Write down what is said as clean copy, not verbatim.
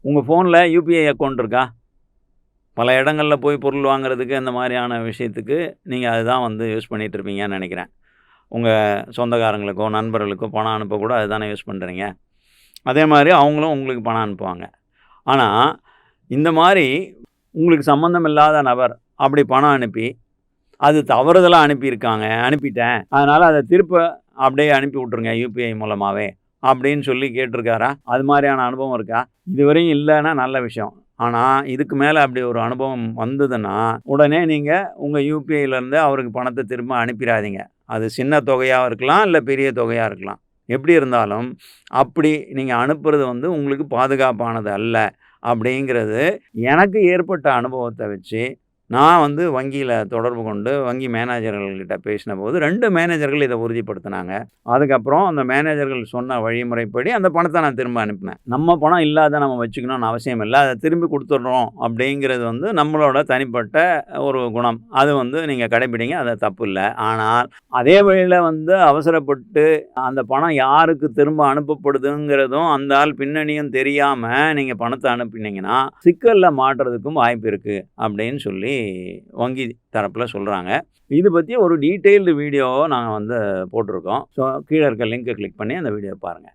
உங்கள் ஃபோனில் UPI account இருக்கா? பல இடங்கள்ல போய் பொருள் வாங்குறதுக்கு அந்த மாதிரியான விஷயத்துக்கு நீங்கள் அதுதான் வந்து யூஸ் பண்ணிகிட்ருப்பீங்கன்னு நினைக்கிறேன். உங்கள் சொந்தக்காரங்களுக்கோ நண்பர்களுக்கோ பணம் அனுப்ப கூட அதுதானே யூஸ் பண்ணுறீங்க. அதே மாதிரி அவங்களும் உங்களுக்கு பணம் அனுப்புவாங்க. ஆனால் இந்த மாதிரி உங்களுக்கு சம்மந்தம் இல்லாத நபர் அப்படி பணம் அனுப்பி அது தவறுதலாக அனுப்பியிருக்காங்க, அனுப்பிட்டேன், அதனால் அதை திருப்ப அப்படியே அனுப்பி விட்ருங்க யூபிஐ மூலமாகவே அப்படின்னு சொல்லி கேட்டிருக்காரா? அது மாதிரியான அனுபவம் இருக்கா? இதுவரையும் இல்லைன்னா நல்ல விஷயம். ஆனால் இதுக்கு மேலே அப்படி ஒரு அனுபவம் வந்ததுன்னா உடனே நீங்கள் உங்கள் யூபிஐலேருந்து அவருக்கு பணத்தை திரும்ப அனுப்பிடாதீங்க. அது சின்ன தொகையாக இருக்கலாம், இல்லை பெரிய தொகையாக இருக்கலாம். எப்படி இருந்தாலும் அப்படி நீங்கள் அனுப்புறது வந்து உங்களுக்கு பாதுகாப்பானது அல்ல அப்படிங்கிறது எனக்கு ஏற்பட்ட அனுபவத்தை வச்சு நான் வந்து வங்கியில தொடர்பு கொண்டு வங்கி மேனேஜர்கள்கிட்ட பேசினபோது 2 மேனேஜர்கள் இதை உறுதிப்படுத்தினாங்க. அதுக்கப்புறம் அந்த மேனேஜர்கள் சொன்ன வழிமுறைப்படி அந்த பணத்தை நான் திரும்ப அனுப்பினேன். நம்ம பணம் இல்லாத நம்ம வச்சுக்கணும்னு அவசியம் இல்லை. அதை திரும்பி கொடுத்துட்றோம் அப்படிங்கிறது வந்து நம்மளோட தனிப்பட்ட ஒரு குணம். அது வந்து நீங்கள் கடைப்பிடிங்க, அது தப்பு இல்லை. ஆனால் அதே வழியில் வந்து அவசரப்பட்டு அந்த பணம் யாருக்கு திரும்ப அனுப்பப்படுதுங்கிறதும் அந்த ஆள் பின்னணியும் தெரியாமல் நீங்கள் பணத்தை அனுப்பினீங்கன்னா சிக்கலில் மாட்டுறதுக்கும் வாய்ப்பு இருக்குது அப்படின்னு சொல்லி வங்கி தரப்பில் சொல்கிறாங்க. இது பற்றி ஒரு டீட்டெயில்டு வீடியோவை நாங்கள் வந்து போட்டிருக்கோம். ஸோ கீழே இருக்க லிங்க்கை கிளிக் பண்ணி அந்த வீடியோ பாருங்கள்.